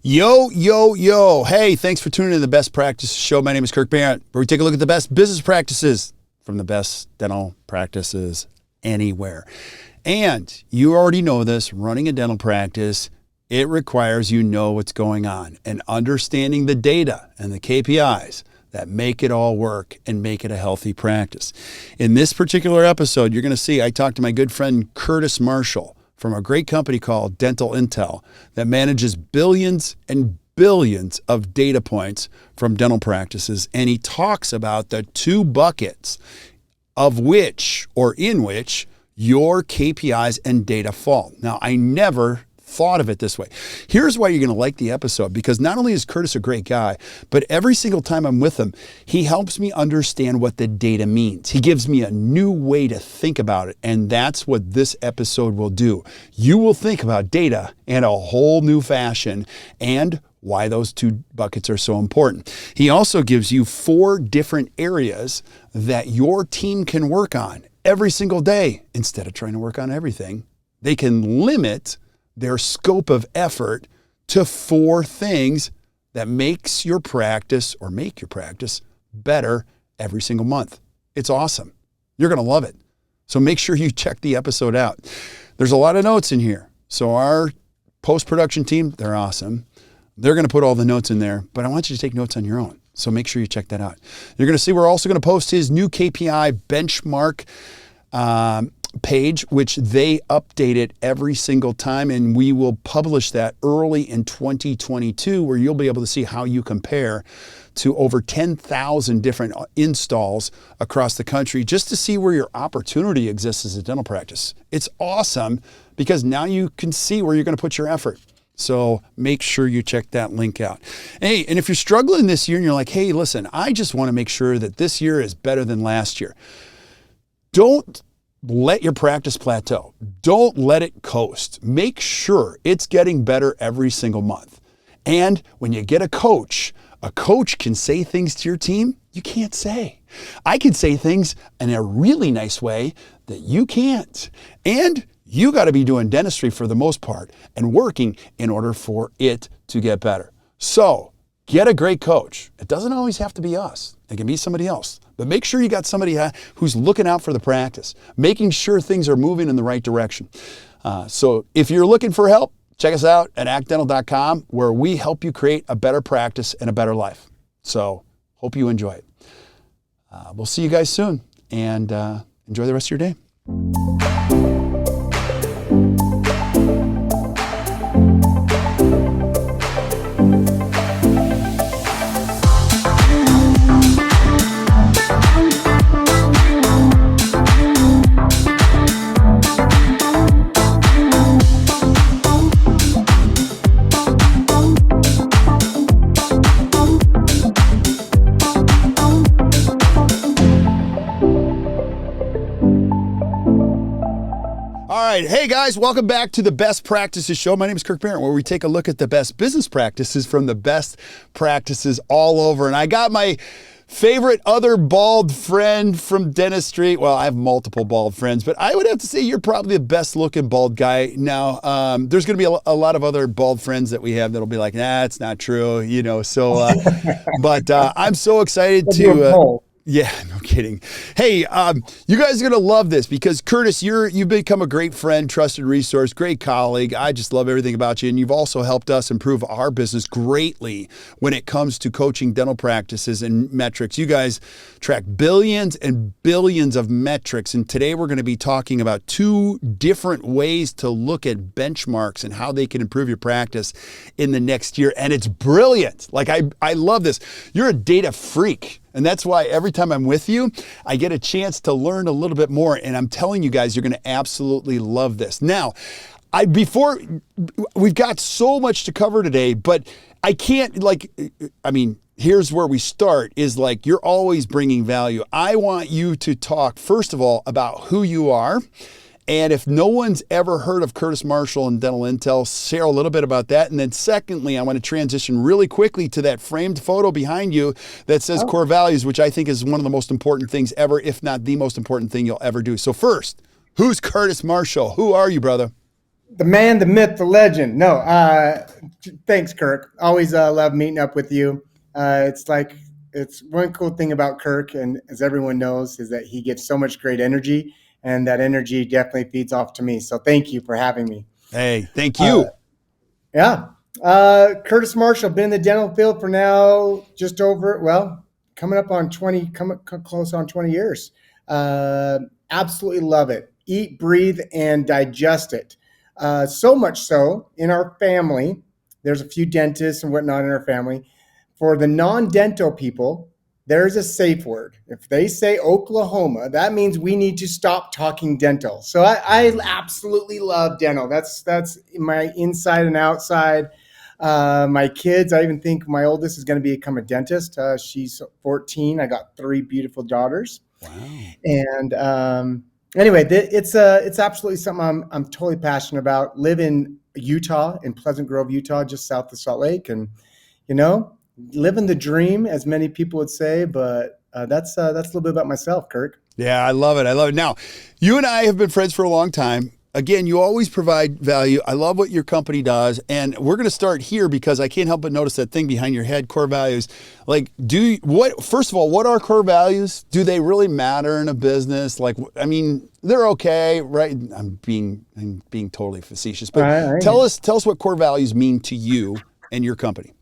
Yo, yo, yo. Hey, thanks for tuning in to the Best Practices Show. My name is Kirk Behrendt, where we take a look at the best business practices from the best dental practices anywhere. And you already know this, running a dental practice, it requires you know what's going on and understanding the data and the KPIs that make it all work and make it a healthy practice. In this particular episode, you're going to see I talked to my good friend Curtis Marshall from a great company called Dental Intel that manages billions and billions of data points from dental practices. And he talks about the two buckets of which or in which your KPIs and data fall. Now, I never thought of it this way. Here's why you're going to like the episode, because not only is Curtis a great guy, but every single time I'm with him, he helps me understand what the data means. He gives me a new way to think about it. And that's what this episode will do. You will think about data in a whole new fashion and why those two buckets are so important. He also gives you 4 different areas that your team can work on every single day. Instead of trying to work on everything, they can limit their scope of effort to 4 things that makes your practice or make your practice better every single month. It's awesome. You're going to love it. So make sure you check the episode out. There's a lot of notes in here. So our post-production team, they're awesome. They're going to put all the notes in there, but I want you to take notes on your own. So make sure you check that out. You're going to see we're also going to post his new KPI benchmark page, which they update it every single time. And we will publish that early in 2022, where you'll be able to see how you compare to over 10,000 different installs across the country, just to see where your opportunity exists as a dental practice. It's awesome because now you can see where you're going to put your effort. So make sure you check that link out. Hey, and if you're struggling this year and you're like, hey, listen, I just want to make sure that this year is better than last year. Don't let your practice plateau. Don't let it coast. Make sure it's getting better every single month. And when you get a coach can say things to your team you can't say. I can say things in a really nice way that you can't. And you got to be doing dentistry for the most part and working in order for it to get better. So get a great coach. It doesn't always have to be us. It can be somebody else. But make sure you got somebody who's looking out for the practice, making sure things are moving in the right direction. So if you're looking for help, check us out at actdental.com, where we help you create a better practice and a better life. So hope you enjoy it. We'll see you guys soon, and enjoy the rest of your day. Hey guys, welcome back to the Best Practices Show. My name is Kirk Behrendt, where we take a look at the best business practices from the best practices all over. And I got my favorite other bald friend from dentistry. Well, I have multiple bald friends, but I would have to say you're probably the best looking bald guy. Now, there's going to be a lot of other bald friends that we have that'll be like, nah, it's not true, you know. So, but I'm so excited to. Yeah, no kidding. Hey, you guys are going to love this because Curtis, you've become a great friend, trusted resource, great colleague. I just love everything about you. And you've also helped us improve our business greatly when it comes to coaching dental practices and metrics. You guys track billions and billions of metrics. And today we're going to be talking about 2 different ways to look at benchmarks and how they can improve your practice in the next year. And it's brilliant. Like, I love this. You're a data freak. And that's why every time I'm with you, I get a chance to learn a little bit more. And I'm telling you guys, you're going to absolutely love this. Now, we've got so much to cover today, but I can't here's where we start is like, you're always bringing value. I want you to talk, first of all, about who you are. And if no one's ever heard of Curtis Marshall and Dental Intel, share a little bit about that. And then secondly, I want to transition really quickly to that framed photo behind you that says core values, which I think is one of the most important things ever, if not the most important thing you'll ever do. So first, who's Curtis Marshall? Who are you, brother? The man, the myth, the legend. No, thanks, Kirk. Always love meeting up with you. It's one cool thing about Kirk, and as everyone knows, is that he gives so much great energy, and that energy definitely feeds off to me. So thank you for having me. Hey, thank Uh, you. yeah. Curtis Marshall, been in the dental field for now just over, well, coming up on 20, coming close on 20 years. Uh, Absolutely love it. Eat, breathe, and digest it. So much so in our family, there's a few dentists and whatnot in our family. For the non dental people, there's a safe word. If they say Oklahoma, that means we need to stop talking dental. So I absolutely love dental. That's my inside and outside. My kids, I even think my oldest is going to become a dentist. She's 14. I got three beautiful daughters. Wow. And anyway, it's absolutely something I'm totally passionate about. Live in Utah, in Pleasant Grove, Utah, just south of Salt Lake, and you know, living the dream, as many people would say. But that's a little bit about myself, Kirk. Yeah, I love it. I love it. Now, you and I have been friends for a long time. Again, you always provide value. I love what your company does. And we're going to start here because I can't help but notice that thing behind your head, core values. Like, first of all, what are core values? Do they really matter in a business? Like, I mean, they're okay, right? I'm being totally facetious, but I tell us what core values mean to you and your company.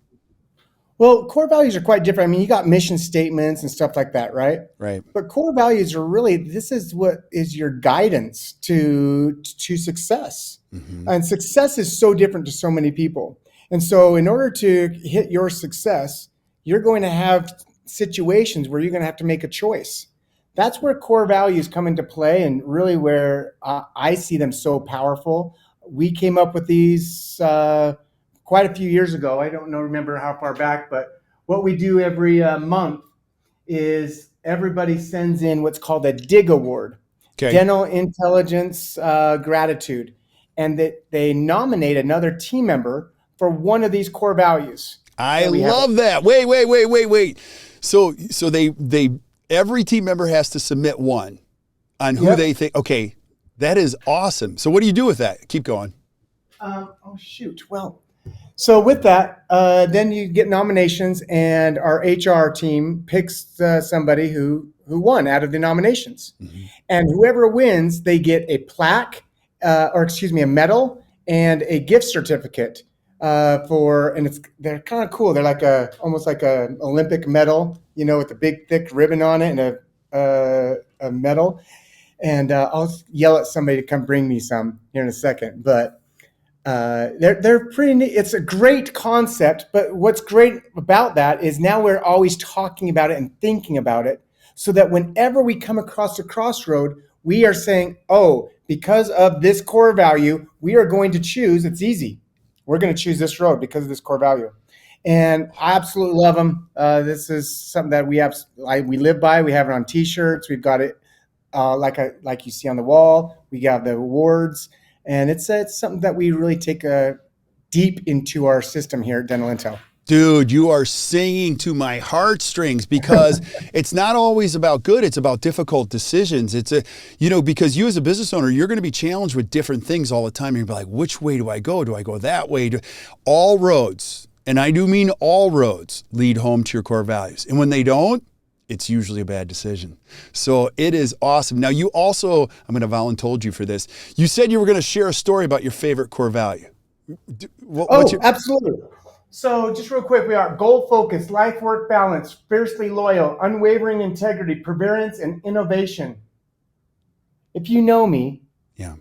Well, core values are quite different. I mean, you got mission statements and stuff like that, right? Right. But core values are really, this is what is your guidance to success. Mm-hmm. And success is so different to so many people. And so in order to hit your success, you're going to have situations where you're going to have to make a choice. That's where core values come into play, and really where I see them so powerful. We came up with these quite a few years ago. I don't know, remember how far back, but what we do every month is everybody sends in what's called a DIG award, Okay. dental intelligence gratitude, and that they nominate another team member for one of these core values I that we have. love that. Wait. So they every team member has to submit one on who they Yep. think. Okay, that is awesome. So what do you do with that? Keep going. Oh shoot. Well, so with that, then you get nominations, and our HR team picks somebody who won out of the nominations. Mm-hmm. And whoever wins, they get a plaque, or excuse me, a medal and a gift certificate and they're kind of cool. They're like almost like a Olympic medal, with a big thick ribbon on it and a medal. And I'll yell at somebody to come bring me some here in a second, but. They're pretty neat. It's a great concept, but what's great about that is now we're always talking about it and thinking about it, so that whenever we come across a crossroad, we are saying, oh, because of this core value, we are going to choose, it's easy. We're going to choose this road because of this core value. And I absolutely love them. This is something that we live by. We have it on t-shirts. We've got it like you see on the wall. We got the awards. And it's something that we really take deep into our system here at Dental Intel. Dude, you are singing to my heartstrings because it's not always about good. It's about difficult decisions. Because you as a business owner, you're going to be challenged with different things all the time. You're like, which way do I go? Do I go that way? All roads, and I do mean all roads, lead home to your core values. And when they don't, it's usually a bad decision. So it is awesome. Now you also, I'm going to voluntold you for this. You said you were going to share a story about your favorite core value. Absolutely. So just real quick, we are goal focused, life work balance, fiercely loyal, unwavering integrity, perseverance, and innovation. If you know me, Yeah.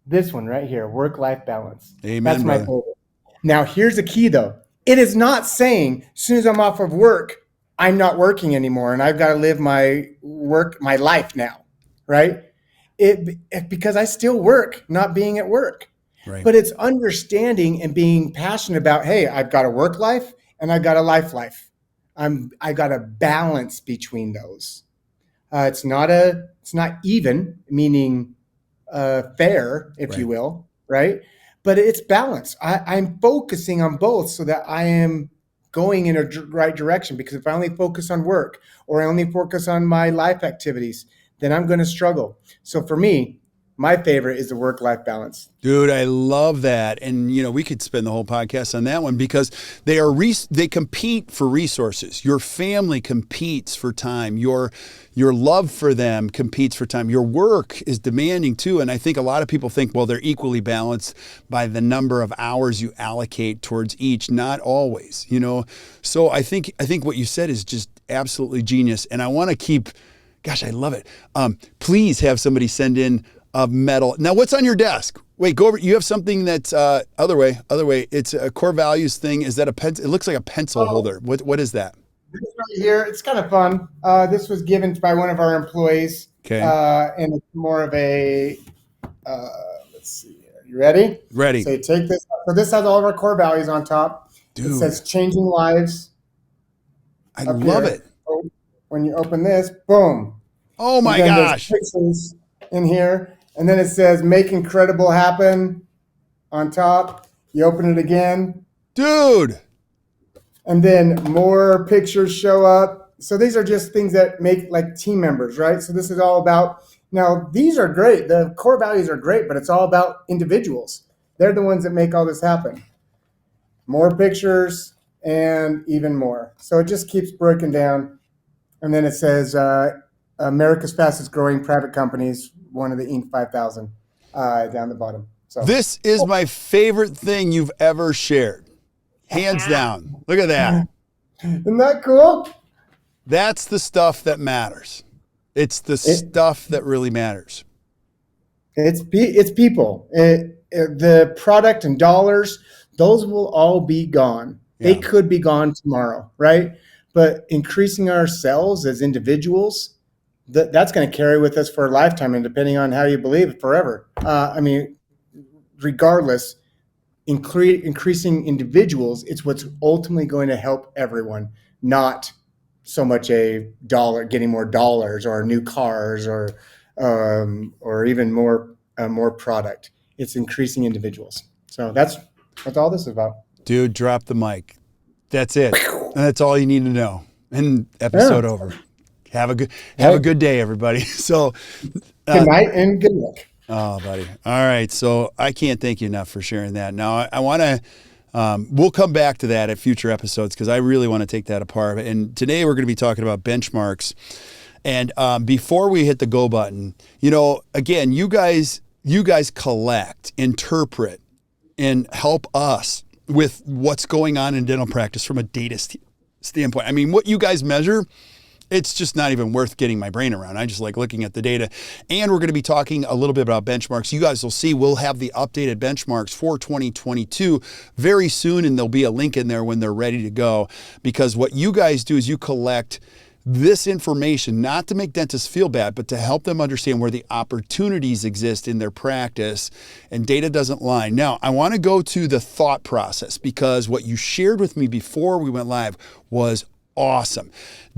this one right here, work life balance. Amen, That's my brother. favorite. Now here's the key though. It is not saying as soon as I'm off of work, I'm not working anymore and I've got to live my life now, right? Because I still work, not being at work. Right. But it's understanding and being passionate about, hey, I've got a work life and I've got a life. I got a balance between those. It's not even, meaning fair, if you will, right? But it's balance. I'm focusing on both so that I am going in a right direction, because if I only focus on work or I only focus on my life activities, then I'm going to struggle. So for me, my favorite is the work-life balance. Dude, I love that. And, we could spend the whole podcast on that one because they compete for resources. Your family competes for time. Your love for them competes for time. Your work is demanding too. And I think a lot of people think, well, they're equally balanced by the number of hours you allocate towards each. Not always, So I think what you said is just absolutely genius. And I want to keep, gosh, I love it. Please have somebody send in a medal. Now, what's on your desk? Wait, go over. You have something that's other way. It's a core values thing. Is that a pen? It looks like a pencil holder. What is that? This right here, it's kind of fun. This was given by one of our employees. Okay. And it's more of a, let's see here. You ready? Ready. So you take this. So this has all of our core values on top. Dude. It says changing lives. I love here. it. When you open this, boom. Oh my gosh. There's pixels in here. And then it says make incredible happen on top. You open it again. Dude. And then more pictures show up. So these are just things that make like team members, right? So this is all about, now these are great. The core values are great, but it's all about individuals. They're the ones that make all this happen. More pictures and even more. So it just keeps breaking down. And then it says America's fastest growing private companies, one of the Inc. 5000 down the bottom. So this is my favorite thing you've ever shared. Hands down. Look at that. Isn't that cool? That's the stuff that matters. It's the stuff that really matters. It's people. The product and dollars, those will all be gone. Yeah. They could be gone tomorrow, right? But increasing ourselves as individuals, that's going to carry with us for a lifetime, and depending on how you believe, forever. Regardless, increasing individuals, it's what's ultimately going to help everyone, not so much a dollar, getting more dollars or new cars or even more product. It's increasing individuals. So that's what all this is about. Dude, drop the mic. That's it. That's all you need to know. And episode over. Have a good day, everybody. So good night and good luck. Oh, buddy. All right. So I can't thank you enough for sharing that. Now I want to, we'll come back to that at future episodes because I really want to take that apart. And today we're going to be talking about benchmarks. And before we hit the go button, again, you guys collect, interpret, and help us with what's going on in dental practice from a data standpoint. I mean, what you guys measure, it's just not even worth getting my brain around. I just like looking at the data. And we're going to be talking a little bit about benchmarks. You guys will see we'll have the updated benchmarks for 2022 very soon, and there'll be a link in there when they're ready to go. Because what you guys do is you collect this information, not to make dentists feel bad, but to help them understand where the opportunities exist in their practice, and data doesn't lie. Now, I want to go to the thought process because what you shared with me before we went live was awesome.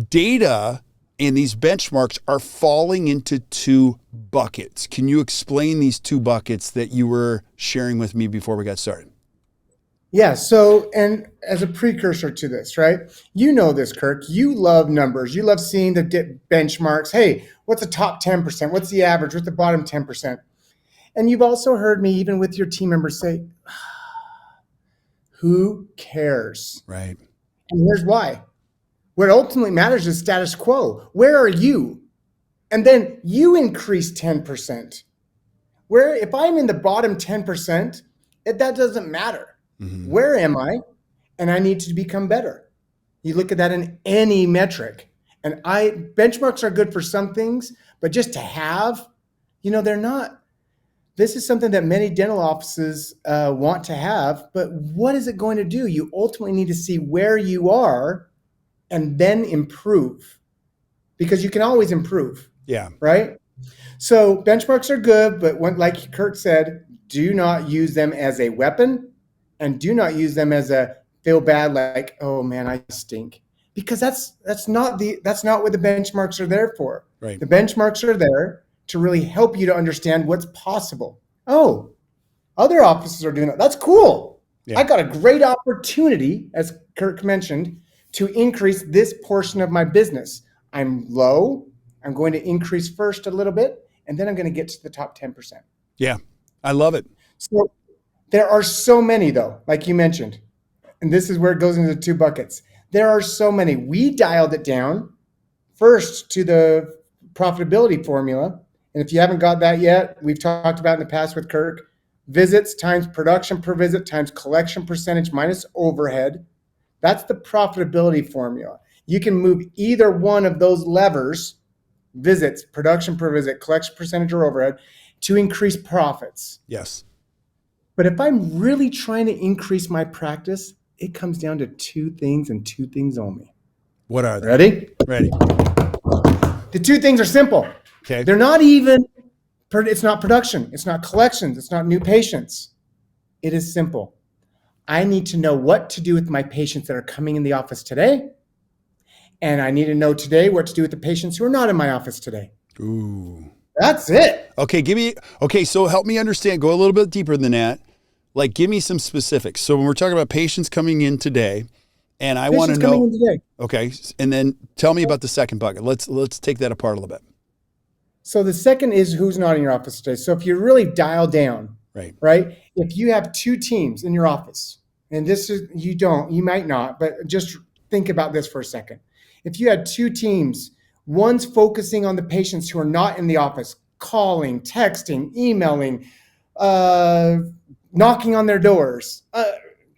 Data and these benchmarks are falling into two buckets. Can you explain these two buckets that you were sharing with me before we got started? Yeah. So, and as a precursor to this, right? You know this, Kirk. You love numbers. You love seeing the benchmarks. Hey, what's the top 10%? What's the average? What's the bottom 10%? And you've also heard me, even with your team members, say, who cares? Right. And here's why. What ultimately matters is status quo. Where are you? And then you increase 10%. Where if I'm in the bottom 10%, that doesn't matter. Mm-hmm. Where am I? And I need to become better. You look at that in any metric. And benchmarks are good for some things, but just to have, they're not. This is something that many dental offices want to have, but what is it going to do? You ultimately need to see where you are and then improve, because you can always improve. Yeah. Right? So benchmarks are good, but like Kirk said, do not use them as a weapon. And do not use them as a feel bad, like, oh man, I stink. Because that's not what the benchmarks are there for. Right. The benchmarks are there to really help you to understand what's possible. Oh, other offices are doing that. That's cool. Yeah. I got a great opportunity, as Kirk mentioned, to increase this portion of my business. I'm low. I'm going to increase first a little bit, and then I'm going to get to the top 10%. Yeah. I love it. So there are so many, though, like you mentioned, and this is where it goes into 2 buckets. There are so many. We dialed it down first to the profitability formula. And if you haven't got that yet, we've talked about in the past with Kirk, visits times production per visit times collection percentage minus overhead. That's the profitability formula. You can move either one of those levers, visits, production per visit, collection percentage or overhead, to increase profits. Yes. But if I'm really trying to increase my practice, it comes down to 2 things and 2 things only. What are they? Ready? Ready. The 2 things are simple. Okay. They're not even, it's not production. It's not collections. It's not new patients. It is simple. I need to know what to do with my patients that are coming in the office today. And I need to know today what to do with the patients who are not in my office today. Ooh. That's it. Okay, so help me understand, go a little bit deeper than that. Like, give me some specifics. So when we're talking about patients coming in today, and I want to know, coming in today. okay, and then tell me about the second bucket. Let's take that apart a little bit. So the second is who's not in your office today. So if you really dial down, right? If you have 2 teams in your office, and this is, you might not, but just think about this for a second. If you had 2 teams, one's focusing on the patients who are not in the office, calling, texting, emailing, knocking on their doors,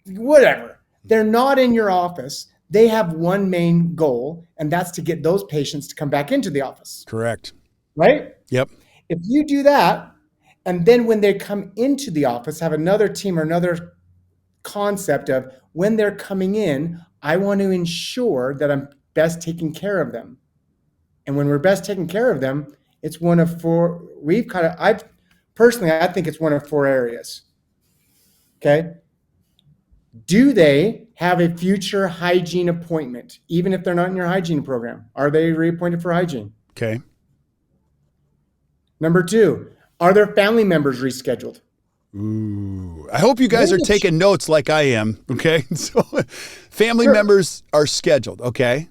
whatever. They're not in your office. They have one main goal, and that's to get those patients to come back into the office. Correct. Right? Yep. If you do that, and then when they come into the office, have another team or another concept of when they're coming in, I want to ensure that I'm best taking care of them. And when we're best taking care of them, it's one of 4, I think it's one of 4 areas. Okay. Do they have a future hygiene appointment? Even if they're not in your hygiene program, are they reappointed for hygiene? Okay. Number 2, are their family members rescheduled? Ooh. I hope you guys are taking notes like I am. Okay. So family members are scheduled. Okay.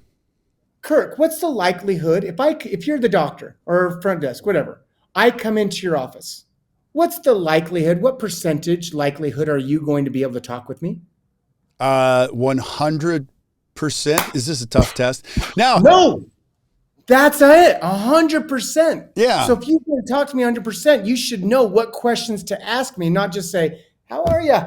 Kirk, what's the likelihood if you're the doctor or front desk, whatever, I come into your office, what's the likelihood, what percentage likelihood are you going to be able to talk with me? 100%. Is this a tough test? Now, no, that's it. 100%. Yeah. So if you want to talk to me 100%, you should know what questions to ask me, not just say, how are you?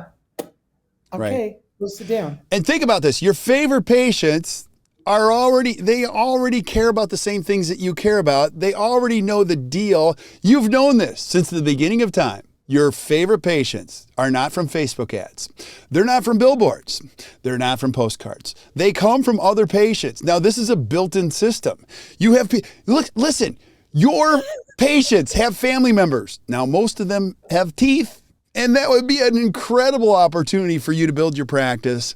Okay, Go sit down. And think about this. Your favorite patients they already care about the same things that you care about. They already know the deal. You've known this since the beginning of time. Your favorite patients are not from Facebook ads. They're not from billboards. They're not from postcards. They come from other patients. Now, this is a built-in system. You have, listen, your patients have family members. Now, most of them have teeth, and that would be an incredible opportunity for you to build your practice.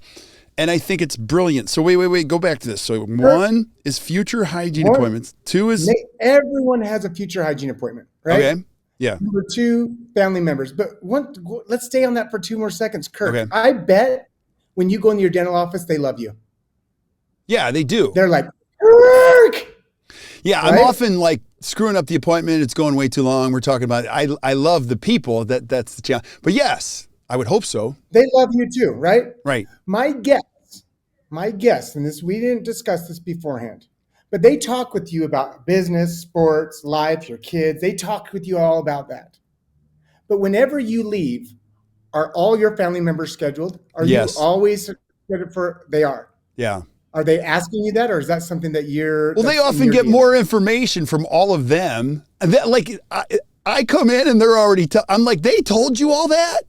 And I think it's brilliant. So wait, go back to this. So 1 is future hygiene appointments. 2 is... Everyone has a future hygiene appointment, right? Okay, yeah. Number 2, family members. But let's stay on that for 2 more seconds, Kirk. Okay. I bet when you go into your dental office, they love you. Yeah, they do. They're like, Kirk! Yeah, right? I'm often like screwing up the appointment. It's going way too long. We're talking about it. I love the people. That's the challenge. But yes, I would hope so. They love you too, right? Right. My guess, and we didn't discuss this beforehand, but they talk with you about business, sports, life, your kids. They talk with you all about that. But whenever you leave, are all your family members scheduled? Are you always scheduled for? They are. Yeah. Are they asking you that, or is that something that you're? Well, they often get more information from all of them. And that, like, I come in and they're already. I'm like, they told you all that?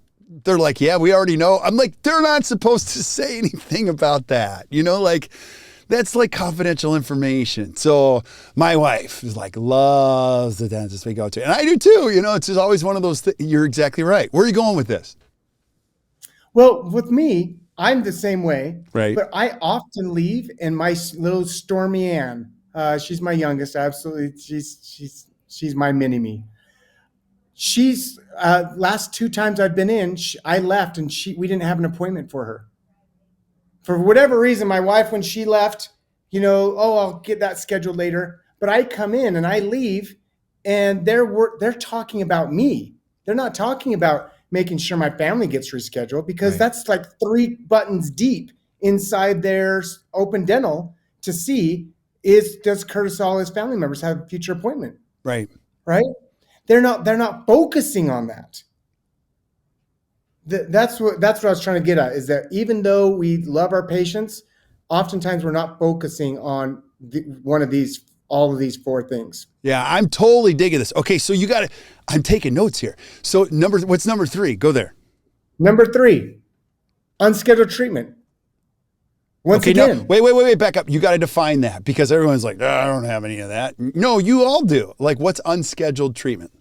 They're like, yeah, we already know. I'm like, they're not supposed to say anything about that. You know, like, that's like confidential information. So my wife is like, loves the dentist we go to. And I do too. You know, it's just always one of those things. You're exactly right. Where are you going with this? Well, with me, I'm the same way. Right. But I often leave, and my little Stormy Ann, she's my youngest. Absolutely. She's my mini-me. She's last 2 times I've been in, I left and we didn't have an appointment for her. For whatever reason, my wife, when she left, I'll get that scheduled later. But I come in and I leave, and they're talking about me. They're not talking about making sure my family gets rescheduled, because that's like 3 buttons deep inside their open dental to see, does Curtis all his family members have a future appointment? Right. Right? They're not focusing on that. That's what I was trying to get at, is that even though we love our patients, oftentimes we're not focusing on all of these 4 things. Yeah, I'm totally digging this. Okay, so I'm taking notes here. So what's number 3? Go there. Number 3, unscheduled treatment. Once again. No, wait, back up. You got to define that, because everyone's like, I don't have any of that. No, you all do. Like, what's unscheduled treatment?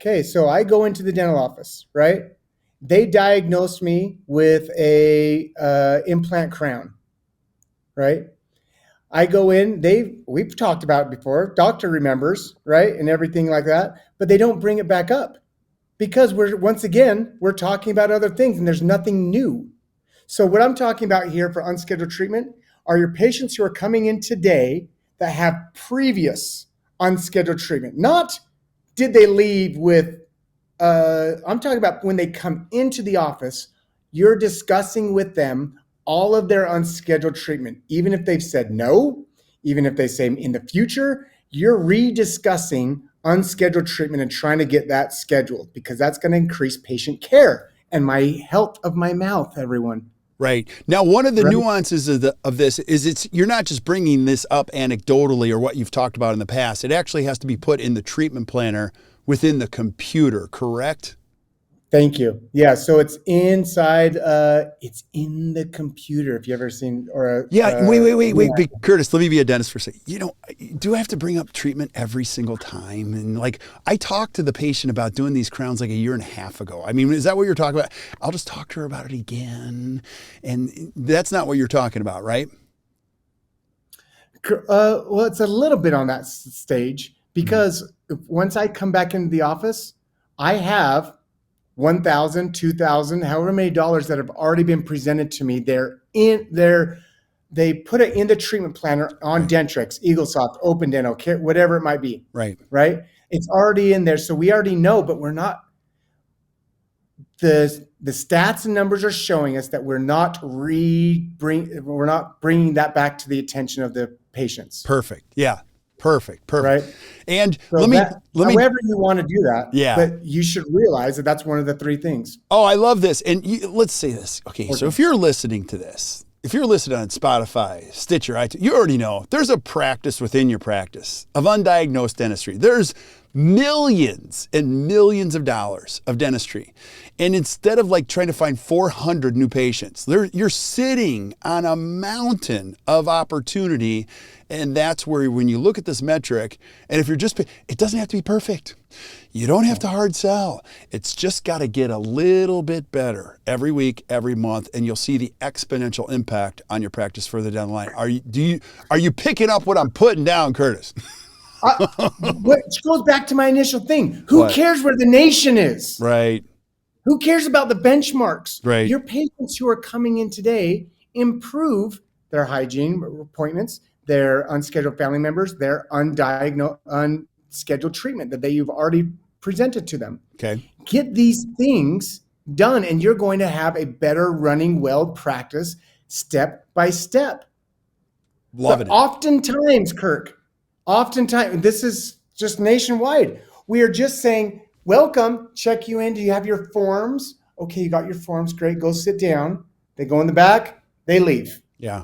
Okay, so I go into the dental office, right? They diagnosed me with a implant crown, right? I go in, we've talked about it before, doctor remembers, right? And everything like that, but they don't bring it back up, because we're talking about other things and there's nothing new. So what I'm talking about here for unscheduled treatment are your patients who are coming in today that have previous unscheduled treatment. Not did they leave with, I'm talking about when they come into the office, you're discussing with them all of their unscheduled treatment. Even if they've said no, even if they say in the future, you're rediscussing unscheduled treatment and trying to get that scheduled, because that's going to increase patient care and my health of my mouth, everyone. Right. Now, one of the nuances of this is you're not just bringing this up anecdotally or what you've talked about in the past. It actually has to be put in the treatment planner within the computer, correct? Thank you. Yeah, so it's inside. It's in the computer. If you ever seen wait, Curtis. Let me be a dentist for a second. Do I have to bring up treatment every single time? And like, I talked to the patient about doing these crowns like a year and a half ago. I mean, is that what you're talking about? I'll just talk to her about it again, and that's not what you're talking about, right? Well, it's a little bit on that stage, because once I come back into the office, I have $1,000, $2,000, however many dollars that have already been presented to me. They put it in the treatment planner on Dentrix, EagleSoft, Open Dental, whatever it might be. Right. It's already in there, so we already know. But we're not. The stats and numbers are showing us that we're not bringing that back to the attention of the patients. Perfect. Yeah. Perfect. Right. And so let me, however you want to do that. Yeah. But you should realize that that's one of the 3 things. Oh, I love this. And let's say this. Okay. So if you're listening to this, if you're listening on Spotify, Stitcher, iTunes, you already know there's a practice within your practice of undiagnosed dentistry. There's millions and millions of dollars of dentistry. And instead of like trying to find 400 new patients, you're sitting on a mountain of opportunity. And that's where, when you look at this metric, and if you're it doesn't have to be perfect. You don't have to hard sell. It's just got to get a little bit better every week, every month, and you'll see the exponential impact on your practice further down the line. Are you picking up what I'm putting down, Curtis? Which goes back to my initial thing. Who cares where the nation is? Right. Who cares about the benchmarks? Right. Your patients who are coming in today improve their hygiene appointments, their unscheduled family members, their unscheduled treatment that you've already presented to them. Okay. Get these things done, and you're going to have a better running well practice step by step. Loving it. Oftentimes, Kirk, this is just nationwide. We are just saying, welcome, check you in. Do you have your forms? Okay, you got your forms. Great. Go sit down. They go in the back. They leave. Yeah.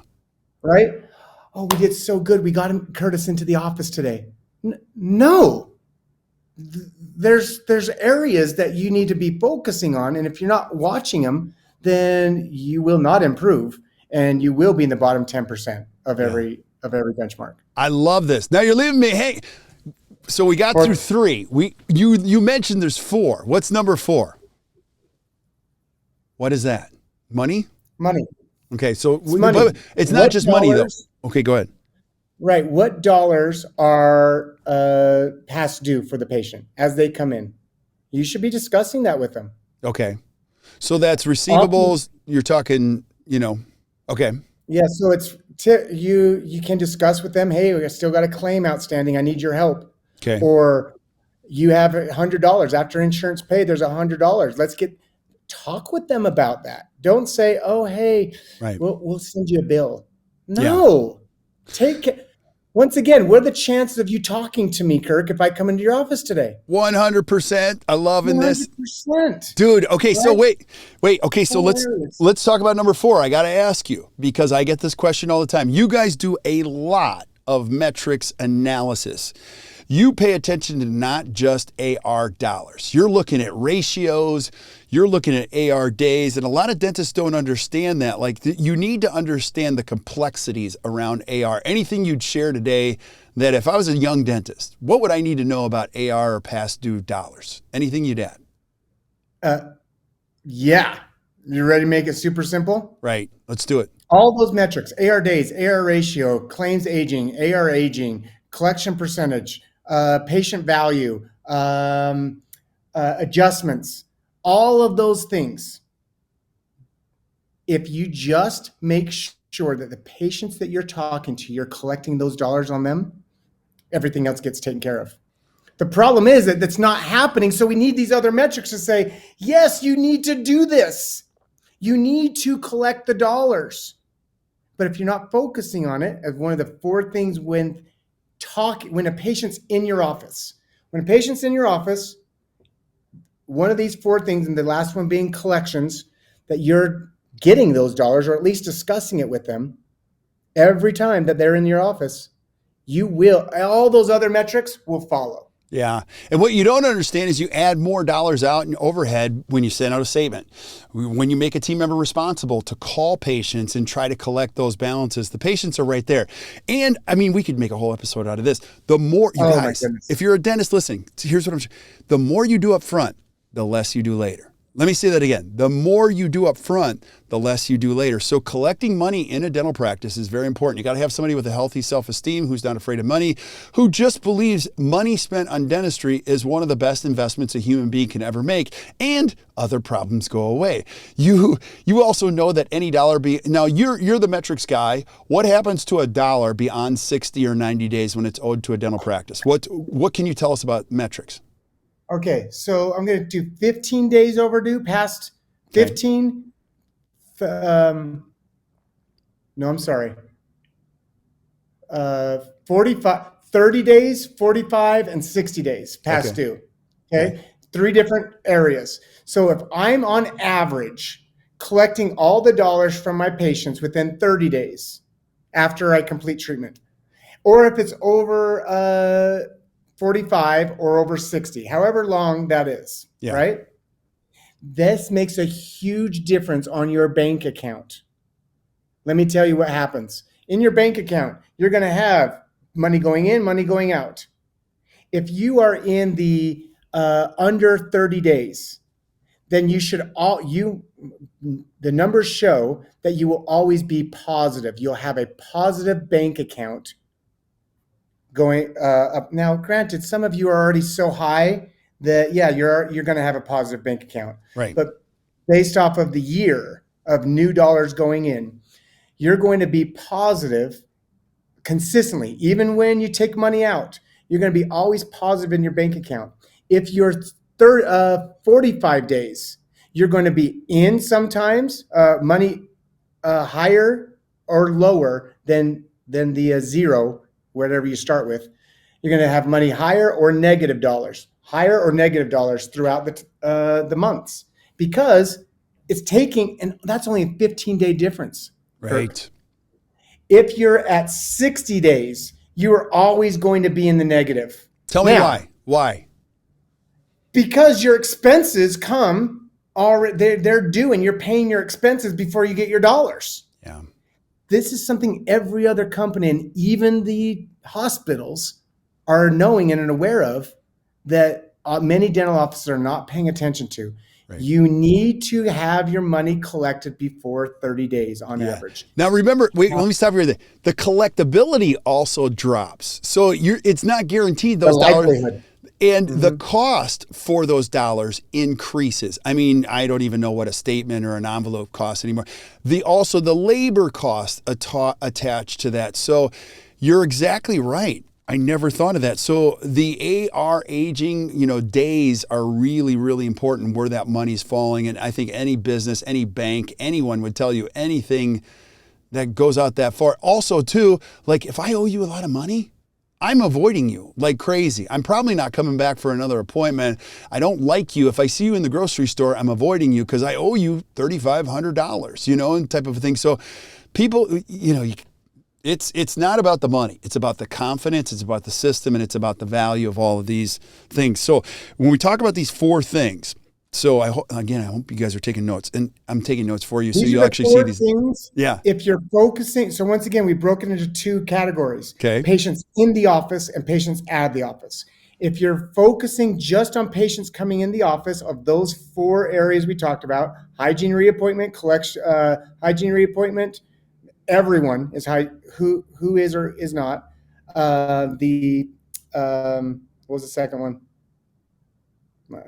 Right? Oh, we did so good. We got Curtis into the office today. No. There's areas that you need to be focusing on. And if you're not watching them, then you will not improve. And you will be in the bottom 10% of every benchmark. I love this. Now you're leaving me. Hey, so we got through 3. You mentioned there's 4. What's number 4? What is that? Money? Money. Okay, so it's not What just money though. dollars? Okay, go ahead. Right. What dollars are past due for the patient as they come in? You should be discussing that with them. Okay. So that's receivables. You're talking, okay. Yeah. So it's you can discuss with them, hey, we still got a claim outstanding. I need your help. Okay. Or you have $100 after insurance paid. There's $100. Talk with them about that. Don't say, "Oh, hey, Right. we'll send you a bill." No, once again, what are the chances of you talking to me, Kirk, if I come into your office today? 100%. I love in this. 100%. Dude, okay, Right? so wait. Okay, so Hilarious. let's talk about number 4. I got to ask you because I get this question all the time. You guys do a lot of metrics analysis. You pay attention to not just AR dollars. You're looking at ratios, you're looking at AR days, and a lot of dentists don't understand that. Like you need to understand the complexities around AR. Anything you'd share today that if I was a young dentist, what would I need to know about AR or past due dollars? Anything you'd add? Yeah. You ready to make it super simple? Right. Let's do it. All those metrics, AR days, AR ratio, claims aging, AR aging, collection percentage, patient value, adjustments, all of those things. If you just make sure that the patients that you're talking to, you're collecting those dollars on them, everything else gets taken care of. The problem is that that's not happening. So we need these other metrics to say, yes, you need to do this. You need to collect the dollars. But if you're not focusing on it as one of the 4 things when a patient's in your office, one of these 4 things, and the last one being collections, that you're getting those dollars or at least discussing it with them every time that they're in your office, all those other metrics will follow. Yeah. And what you don't understand is you add more dollars out in overhead when you send out a statement. When you make a team member responsible to call patients and try to collect those balances, the patients are right there. And I mean, we could make a whole episode out of this. The more you guys, if you're a dentist listening, here's what the more you do up front, the less you do later. Let me say that again. The more you do up front, the less you do later. So collecting money in a dental practice is very important. You got to have somebody with a healthy self-esteem who's not afraid of money, who just believes money spent on dentistry is one of the best investments a human being can ever make, and other problems go away. You also know that any dollar now you're the metrics guy. What happens to a dollar beyond 60 or 90 days when it's owed to a dental practice? What can you tell us about metrics? Okay, so I'm going to do 15 days overdue, past 15. Okay. No, I'm sorry. 30 days, 45, and 60 days past due. Okay? 3 different areas. So if I'm on average collecting all the dollars from my patients within 30 days after I complete treatment, or if it's over 45 or over 60, however long that is, right? This makes a huge difference on your bank account. Let me tell you what happens. In your bank account, you're going to have money going in, money going out. If you are in the under 30 days, then the numbers show that you will always be positive. You'll have a positive bank account going up. Now, granted, some of you are already so high that you're going to have a positive bank account. Right. But based off of the year of new dollars going in, you're going to be positive consistently. Even when you take money out, you're going to be always positive in your bank account. If you're 45 days, you're going to be in sometimes money higher or lower than the 0, whatever you start with. You're going to have money higher or negative dollars throughout the months, because it's taking, and that's only a 15-day difference. Right. Kirk. If you're at 60 days, you are always going to be in the negative. Tell me why. Why? Because your expenses come already, they're due, and you're paying your expenses before you get your dollars. Yeah. This is something every other company and even the hospitals are knowing and aware of, that many dental offices are not paying attention to. Right. You need to have your money collected before 30 days on average. Now remember, let me stop you there. The collectability also drops. So it's not guaranteed those dollars. And the cost for those dollars increases. I mean, I don't even know what a statement or an envelope costs anymore. Also the labor cost attached to that. So you're exactly right. I never thought of that. So the AR aging, days are really, really important where that money's falling. And I think any business, any bank, anyone would tell you anything that goes out that far. Also, too, like if I owe you a lot of money, I'm avoiding you like crazy. I'm probably not coming back for another appointment. I don't like you. If I see you in the grocery store, I'm avoiding you because I owe you $3,500, and type of thing. So people, it's not about the money. It's about the confidence. It's about the system, and it's about the value of all of these things. So when we talk about these 4 things, so I hope you guys are taking notes, and I'm taking notes for you, so you'll actually see these things. Yeah. If you're focusing, so once again, we broke it into 2 categories: Okay. patients in the office and patients at the office. If you're focusing just on patients coming in the office, of those 4 areas we talked about: hygiene reappointment, hygiene reappointment, everyone is who is or is not. What was the second one?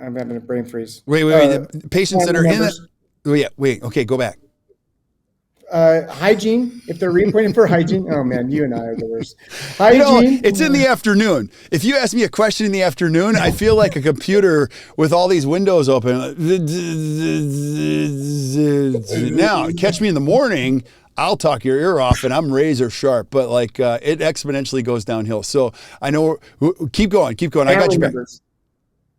I'm having a brain freeze. Wait. The patients that are in it. Oh, yeah. Wait. Okay. Go back. Hygiene, if they're reappointed for hygiene. Oh man, you and I are the worst. Hygiene. It's in the afternoon. If you ask me a question in the afternoon, I feel like a computer with all these windows open. Now, catch me in the morning, I'll talk your ear off and I'm razor sharp, but it exponentially goes downhill. So I know, keep going. I got you back.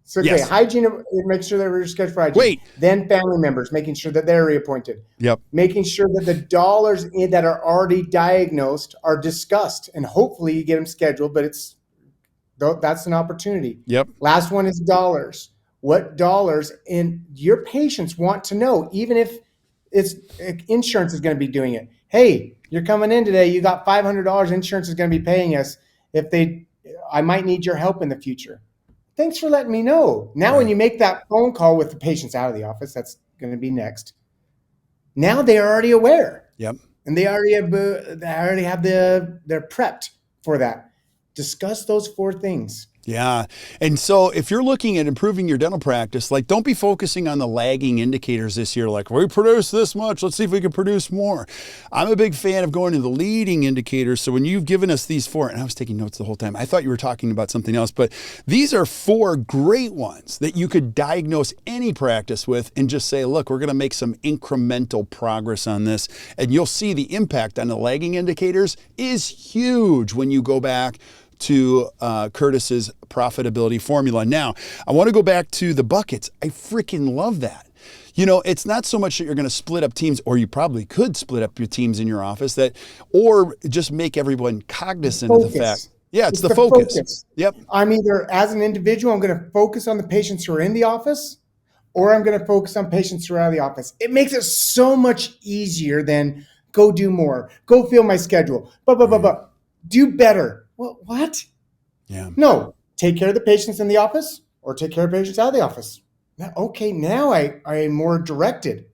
So, okay, yes. Hygiene, make sure that we're scheduled for hygiene. Wait. Then family members, making sure that they're reappointed. Yep. Making sure that the dollars that are already diagnosed are discussed, and hopefully you get them scheduled, but that's an opportunity. Yep. Last one is dollars. What dollars and your patients want to know, even if insurance is going to be doing it. Hey, you're coming in today, you got $500, insurance is going to be paying us. I might need your help in the future. Thanks for letting me know. Now, when you make that phone call with the patients out of the office, that's going to be next. Now they're already aware. Yep. And they're prepped for that. Discuss those 4 things. Yeah. And so if you're looking at improving your dental practice, don't be focusing on the lagging indicators this year. We produce this much, let's see if we can produce more. I'm a big fan of going to the leading indicators. So when you've given us these 4, and I was taking notes the whole time, I thought you were talking about something else, but these are 4 great ones that you could diagnose any practice with and just say, look, we're going to make some incremental progress on this. And you'll see the impact on the lagging indicators is huge when you go back to Curtis's profitability formula. Now, I want to go back to the buckets. I freaking love that. It's not so much that you're going to split up teams, or you probably could split up your teams in your office, or just make everyone cognizant of the fact. Yeah, it's the focus. Yep. I'm either, as an individual, I'm going to focus on the patients who are in the office, or I'm going to focus on patients who are out of the office. It makes it so much easier than go do more, go fill my schedule, do better. Well, what? Yeah. No, take care of the patients in the office or take care of patients out of the office. Okay, now I am more directed.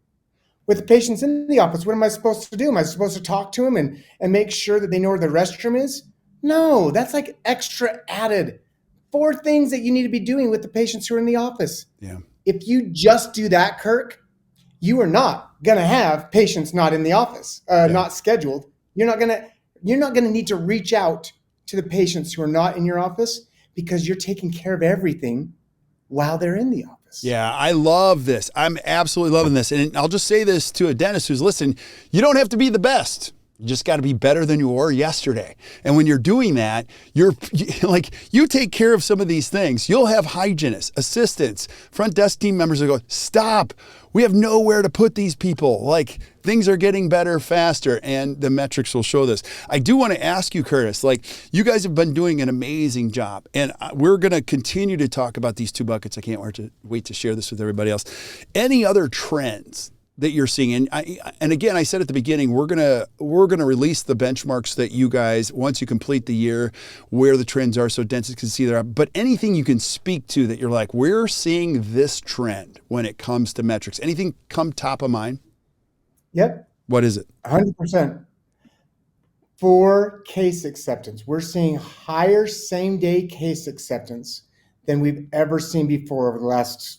With the patients in the office, what am I supposed to do? Am I supposed to talk to them and make sure that they know where the restroom is? No, that's extra added 4 things that you need to be doing with the patients who are in the office. Yeah. If you just do that, Kirk, you are not going to have patients not in the office, not scheduled. You're not going to need to reach out to the patients who are not in your office because you're taking care of everything while they're in the office. Yeah, I love this. I'm absolutely loving this. And I'll just say this to a dentist who's listening. You don't have to be the best. You just got to be better than you were yesterday. And when you're doing that, you take care of some of these things. You'll have hygienists, assistants, front desk team members who go, stop. We have nowhere to put these people. Things are getting better faster, and the metrics will show this. I do want to ask you, Curtis, you guys have been doing an amazing job, and we're going to continue to talk about these 2 buckets. I can't wait to share this with everybody else. Any other trends that you're seeing? And again, I said at the beginning, we're gonna release the benchmarks that you guys, once you complete the year, where the trends are, so dentists can see there. But anything you can speak to that you're we're seeing this trend when it comes to metrics. Anything come top of mind? Yep. What is it? 100%. For case acceptance, we're seeing higher same-day case acceptance than we've ever seen before over the last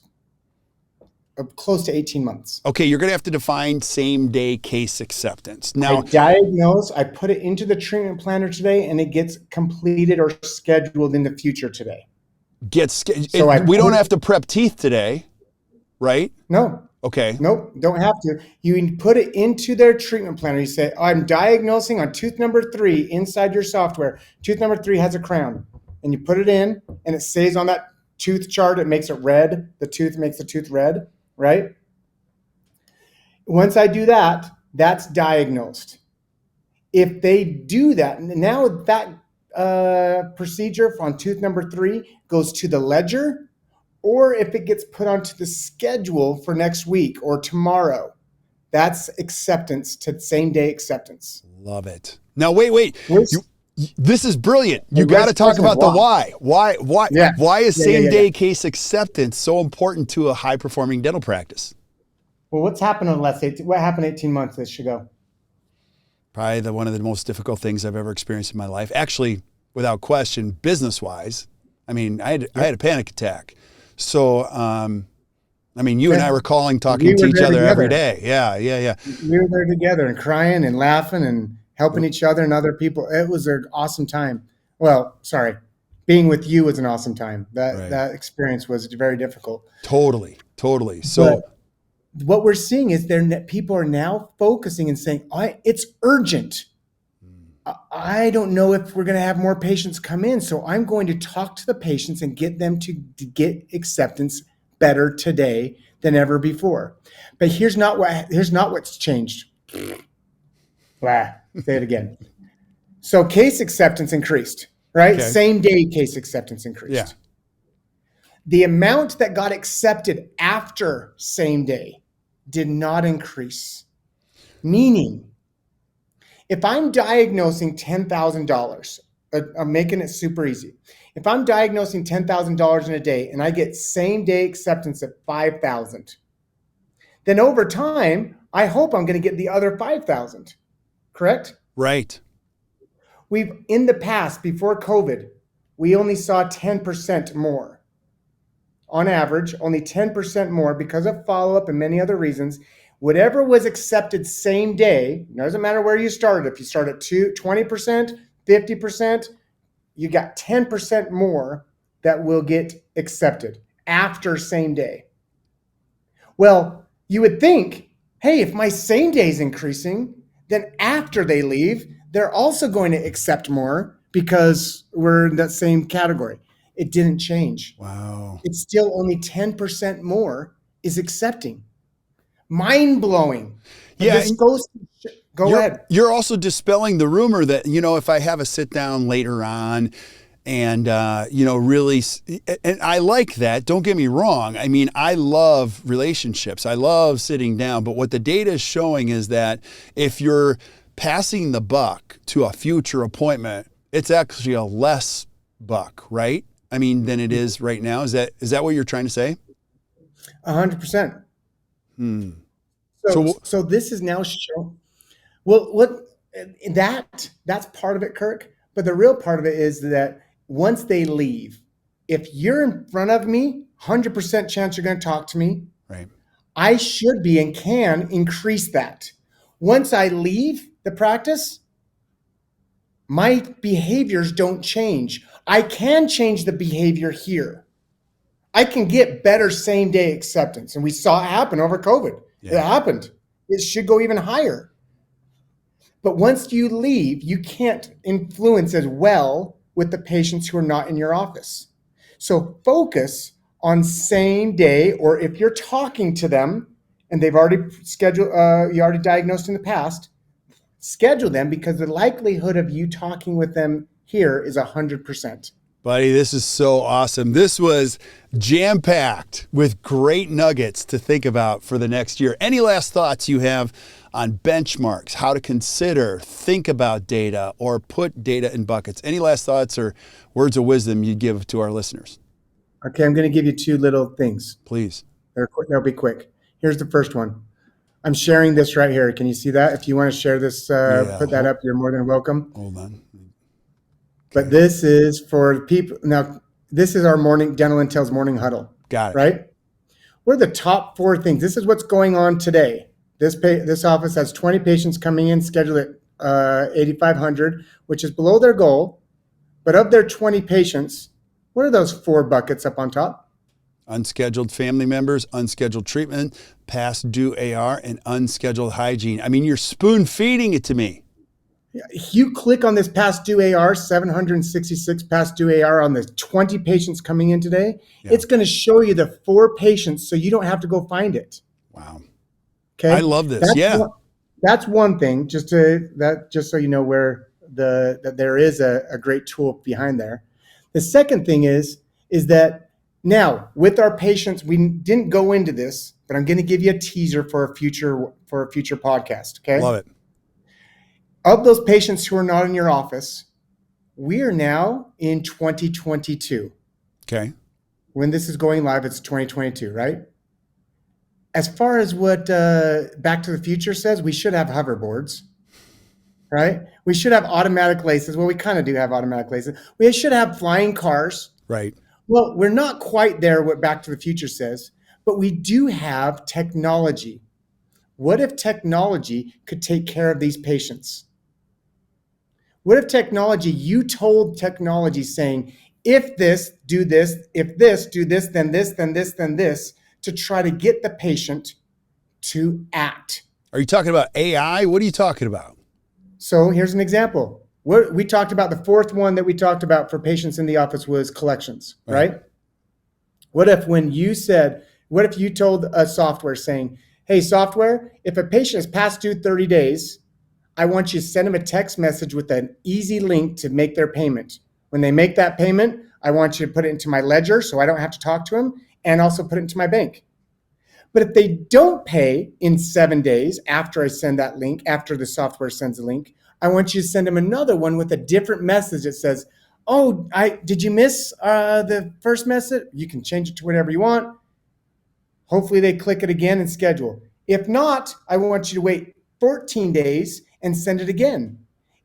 close to 18 months. Okay, you're going to have to define same-day case acceptance. Now, I put it into the treatment planner today, and it gets completed or scheduled in the future today. we don't have to prep teeth today, right? No. Okay. Nope, don't have to. You put it into their treatment planner. You say, I'm diagnosing on tooth number 3 inside your software. Tooth number 3 has a crown. And you put it in, and it stays on that tooth chart. It makes it red. The tooth makes the tooth red, right? Once I do that, that's diagnosed. If they do that, now that procedure on tooth number 3 goes to the ledger, or if it gets put onto the schedule for next week or tomorrow, that's acceptance to same day acceptance. Love it. Now, wait. This is brilliant. You got to talk about the why. Why is same day case acceptance so important to a high performing dental practice? Well, what happened 18 months this should go? Probably one of the most difficult things I've ever experienced in my life. Actually, without question, business wise. I mean, I had a panic attack. So, you and I were talking to each other every day. Yeah. We were there together and crying and laughing and helping each other and other people. It was an awesome time. Well, sorry. Being with you was an awesome time. That experience was very difficult. Totally. So but what we're seeing is people are now focusing and saying, it's urgent. I don't know if we're going to have more patients come in, so I'm going to talk to the patients and get them to get acceptance better today than ever before. But here's not what's changed. Blah. Say it again. So case acceptance increased, right? Okay. Same day case acceptance increased. Yeah. The amount that got accepted after same day did not increase. Meaning, if I'm diagnosing $10,000, I'm making it super easy. If I'm diagnosing $10,000 in a day and I get same day acceptance at $5,000, then over time, I hope I'm going to get the other $5,000. Correct? Right. In the past, before COVID, we only saw 10% more. On average, only 10% more because of follow-up and many other reasons. Whatever was accepted same day, it doesn't matter where you started. If you start at 20%, 50%, you got 10% more that will get accepted after same day. Well, you would think, hey, if my same day is increasing, then after they leave, they're also going to accept more because we're in that same category. It didn't change. Wow. It's still only 10% more is accepting. Mind-blowing. Yeah. Go ahead. You're also dispelling the rumor that, if I have a sit down later on and, really, and I like that. Don't get me wrong. I mean, I love relationships. I love sitting down. But what the data is showing is that if you're passing the buck to a future appointment, it's actually a less buck, right? I mean, than it is right now. Is that what you're trying to say? 100%. So this is now shown. Well, that's part of it, Kirk. But the real part of it is that once they leave, if you're in front of me, 100% chance you're going to talk to me. Right. I should be and can increase that. Once I leave the practice, my behaviors don't change. I can change the behavior here. I can get better same day acceptance. And we saw it happen over COVID. Yeah. It happened. It should go even higher. But once you leave, you can't influence as well with the patients who are not in your office. So focus on same day, or if you're talking to them and they've already scheduled, you already diagnosed in the past, schedule them, because the likelihood of you talking with them here is 100%. Buddy, this is so awesome. This was jam-packed with great nuggets to think about for the next year. Any last thoughts you have on benchmarks, how to consider, think about data, or put data in buckets? Any last thoughts or words of wisdom you'd give to our listeners? Okay, I'm going to give you two little things. Please. They'll be quick. Here's the first one. I'm sharing this right here. Can you see that? If you want to share this, put that up. You're more than welcome. Hold on. But this is for people. Now, this is our Dental Intel's morning huddle. Got it. Right? What are the top 4 things? This is what's going on today. This office has 20 patients coming in, scheduled at 8,500, which is below their goal. But of their 20 patients, what are those 4 buckets up on top? Unscheduled family members, unscheduled treatment, past due AR, and unscheduled hygiene. I mean, you're spoon feeding it to me. If you click on this past due AR, 766 past due AR on the 20 patients coming in today, it's going to show you the 4 patients so you don't have to go find it. Wow. Okay. I love this. That's one thing, just so you know that there is a great tool behind there. The second thing is that now with our patients, we didn't go into this, but I'm going to give you a teaser for a future podcast. Okay. Love it. Of those patients who are not in your office, we are now in 2022. Okay. When this is going live, it's 2022, right? As far as what Back to the Future says, we should have hoverboards, right? We should have automatic laces. Well, we kind of do have automatic laces. We should have flying cars. Right. Well, we're not quite there, what Back to the Future says, but we do have technology. What if technology could take care of these patients? What if you told technology saying, if this, do this, if this, do this, then this, then this, then this, to try to get the patient to act? Are you talking about AI? What are you talking about? So here's an example. What we talked about, the 4th one that we talked about for patients in the office was collections, right? What if you told a software saying, hey, software, if a patient is past due 30 days, I want you to send them a text message with an easy link to make their payment. When they make that payment, I want you to put it into my ledger so I don't have to talk to them, and also put it into my bank. But if they don't pay in 7 days after I send that link, after the software sends a link, I want you to send them another one with a different message that says, oh, did you miss the first message? You can change it to whatever you want. Hopefully they click it again and schedule. If not, I want you to wait 14 days and send it again.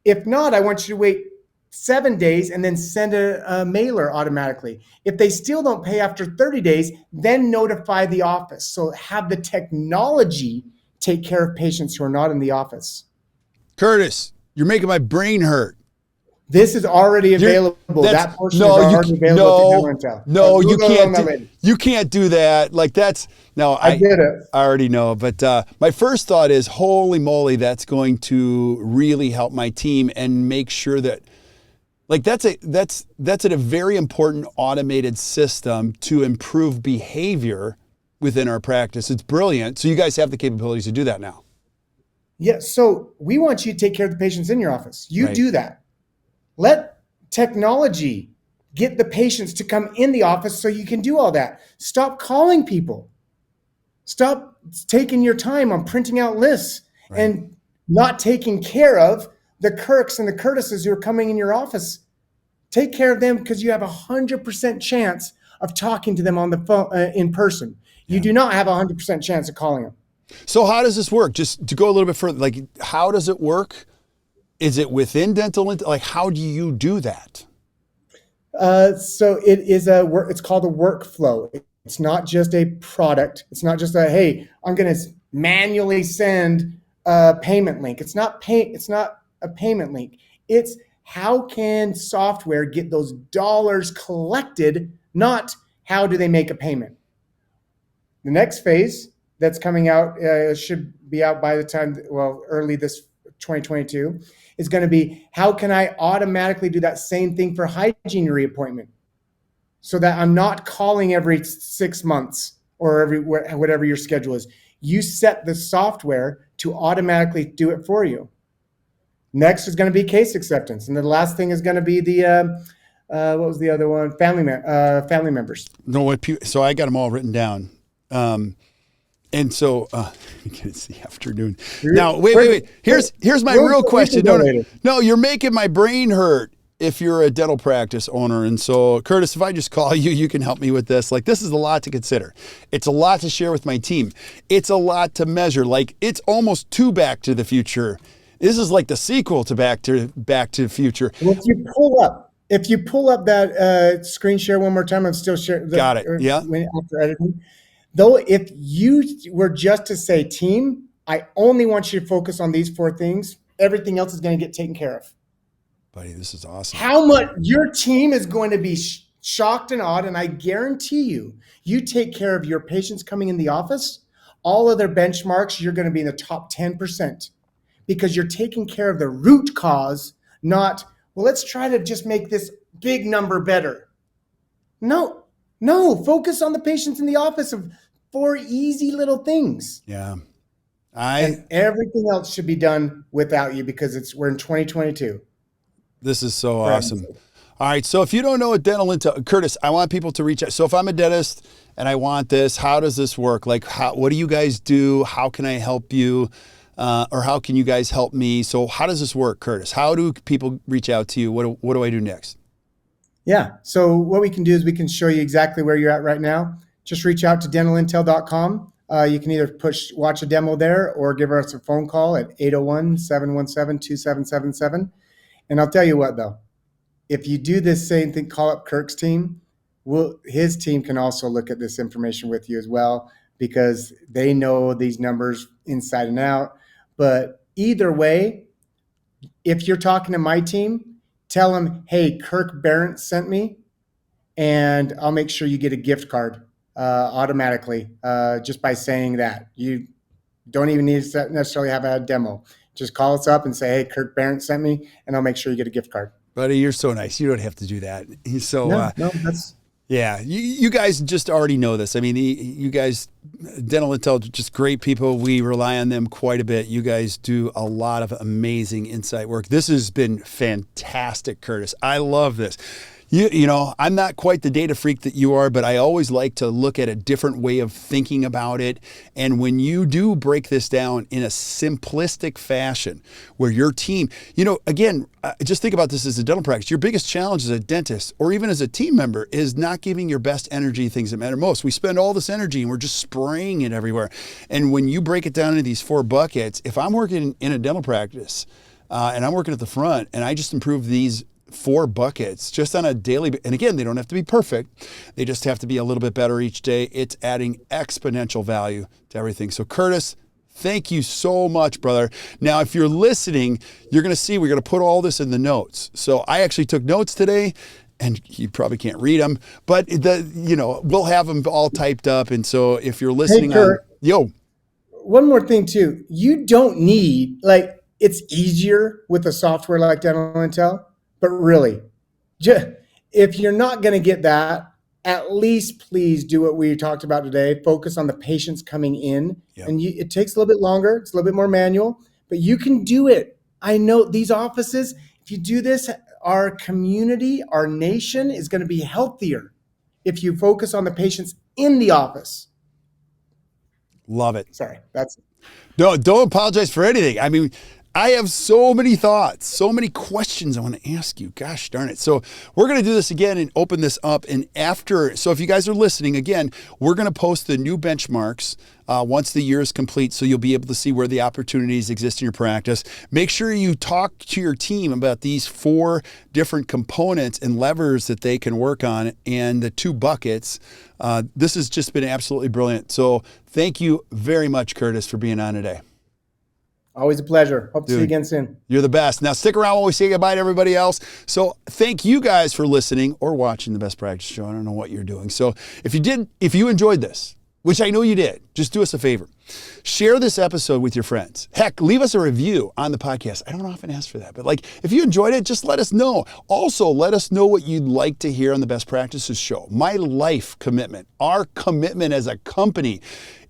If not, I want you to wait 7 days and then send a mailer automatically. If they still don't pay after 30 days, then notify the office. So have the technology take care of patients who are not in the office. Curtis, you're making my brain hurt. This is already available. That portion is already available. No, you can't. You can't do that. Like that's I did it. I already know. But my first thought is, holy moly, that's going to really help my team and make sure that, like, that's a very important automated system to improve behavior within our practice. It's brilliant. So you guys have the capabilities to do that now. Yeah. So we want you to take care of the patients in your office. You do that. Let technology get the patients to come in the office so you can do all that. Stop calling people. Stop taking your time on printing out lists and not taking care of the Kirks and the Curtises who are coming in your office. Take care of them, because you have 100% chance of talking to them on the phone in person. You do not have 100% chance of calling them. So how does this work? Just to go a little bit further, like, how does it work? Is it within dental? Like, how do you do that? So it is it's called a workflow. It's not just a product. It's not just hey, I'm going to manually send a payment link. It's not a payment link. It's how can software get those dollars collected, not how do they make a payment. The next phase that's coming out, should be out by the time, early this 2022, is going to be, how can I automatically do that same thing for hygiene reappointment, so that I'm not calling every 6 months or every whatever your schedule is. You set the software to automatically do it for you. Next is going to be case acceptance, and the last thing is going to be the what was the other one? Family members. No, what? So I got them all written down. And so, it's the afternoon. Now, wait. Here's my real question. No, you're making my brain hurt if you're a dental practice owner. And so, Curtis, if I just call you, you can help me with this. Like, this is a lot to consider. It's a lot to share with my team. It's a lot to measure. Like, it's almost too Back to the Future. This is like the sequel to Back to the Future. Well, if you pull up that screen share one more time, I'm still sharing. Got it. Yeah. After editing. Though if you were just to say, team, I only want you to focus on these 4 things, everything else is going to get taken care of. Buddy, this is awesome. How much your team is going to be shocked and awed. And I guarantee you take care of your patients coming in the office, all of their benchmarks, you're going to be in the top 10% because you're taking care of the root cause, not, well, let's try to just make this big number better. No, focus on the patients in the office of 4 easy little things. Yeah. And everything else should be done without you because we're in 2022. This is so awesome. All right. So if you don't know what dental intel, Curtis, I want people to reach out. So if I'm a dentist and I want this, how does this work? Like, what do you guys do? How can I help you? Or how can you guys help me? So how does this work, Curtis? How do people reach out to you? What do I do next? Yeah. So what we can do is we can show you exactly where you're at right now. Just reach out to dentalintel.com. You can either watch a demo there or give us a phone call at 801-717-2777. And I'll tell you what, though, if you do this same thing, call up Kirk's team, his team can also look at this information with you as well because they know these numbers inside and out. But either way, if you're talking to my team, tell them, hey, Kirk Behrendt sent me, and I'll make sure you get a gift card automatically just by saying that. You don't even need to necessarily have a demo. Just call us up and say, hey, Kirk Behrendt sent me, and I'll make sure you get a gift card. Buddy, you're so nice. You don't have to do that. So, no, that's... Yeah, you guys just already know this. I mean, you guys, Dental Intel, just great people. We rely on them quite a bit. You guys do a lot of amazing insight work. This has been fantastic, Curtis. I love this. You know, I'm not quite the data freak that you are, but I always like to look at a different way of thinking about it. And when you do break this down in a simplistic fashion where your team, you know, again, just think about this as a dental practice. Your biggest challenge as a dentist or even as a team member is not giving your best energy things that matter most. We spend all this energy and we're just spraying it everywhere. And when you break it down into these 4 buckets, if I'm working in a dental practice and I'm working at the front and I just improve these 4 buckets just on a daily, and again, they don't have to be perfect. They just have to be a little bit better each day. It's adding exponential value to everything. So Curtis, thank you so much, brother. Now, if you're listening, you're going to see we're going to put all this in the notes. So I actually took notes today, and you probably can't read them, but we'll have them all typed up. And so if you're listening, hey, Kurt, yo, one more thing too. You don't need, like, it's easier with a software like Dental Intel. But really, if you're not going to get that, at least please do what we talked about today. Focus on the patients coming in. Yep. And it takes a little bit longer. It's a little bit more manual, but you can do it. I know these offices, if you do this, our community, our nation is going to be healthier if you focus on the patients in the office. Love it. Sorry. That's it. No, don't apologize for anything. I mean, I have so many thoughts, so many questions I want to ask you. Gosh darn it. So we're going to do this again and open this up. And so if you guys are listening, again, we're going to post the new benchmarks once the year is complete. So you'll be able to see where the opportunities exist in your practice. Make sure you talk to your team about these 4 different components and levers that they can work on and the 2 buckets. This has just been absolutely brilliant. So thank you very much, Curtis, for being on today. Always a pleasure. Hope to see you again soon. You're the best. Now stick around while we say goodbye to everybody else. So thank you guys for listening or watching the Best Practice Show. I don't know what you're doing. So if you enjoyed this, which I know you did, just do us a favor. Share this episode with your friends. Heck, leave us a review on the podcast. I don't often ask for that, but if you enjoyed it, just let us know. Also, let us know what you'd like to hear on the Best Practices Show. My life commitment, our commitment as a company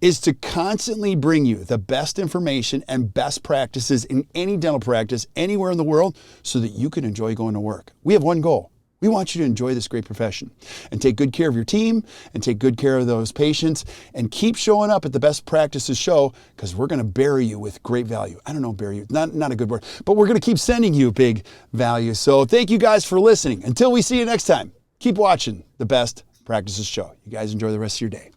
is to constantly bring you the best information and best practices in any dental practice anywhere in the world so that you can enjoy going to work. We have one goal. We want you to enjoy this great profession and take good care of your team and take good care of those patients and keep showing up at the Best Practices Show because we're going to bury you with great value. I don't know, bury you, not a good word, but we're going to keep sending you big value. So thank you guys for listening. Until we see you next time, keep watching the Best Practices Show. You guys enjoy the rest of your day.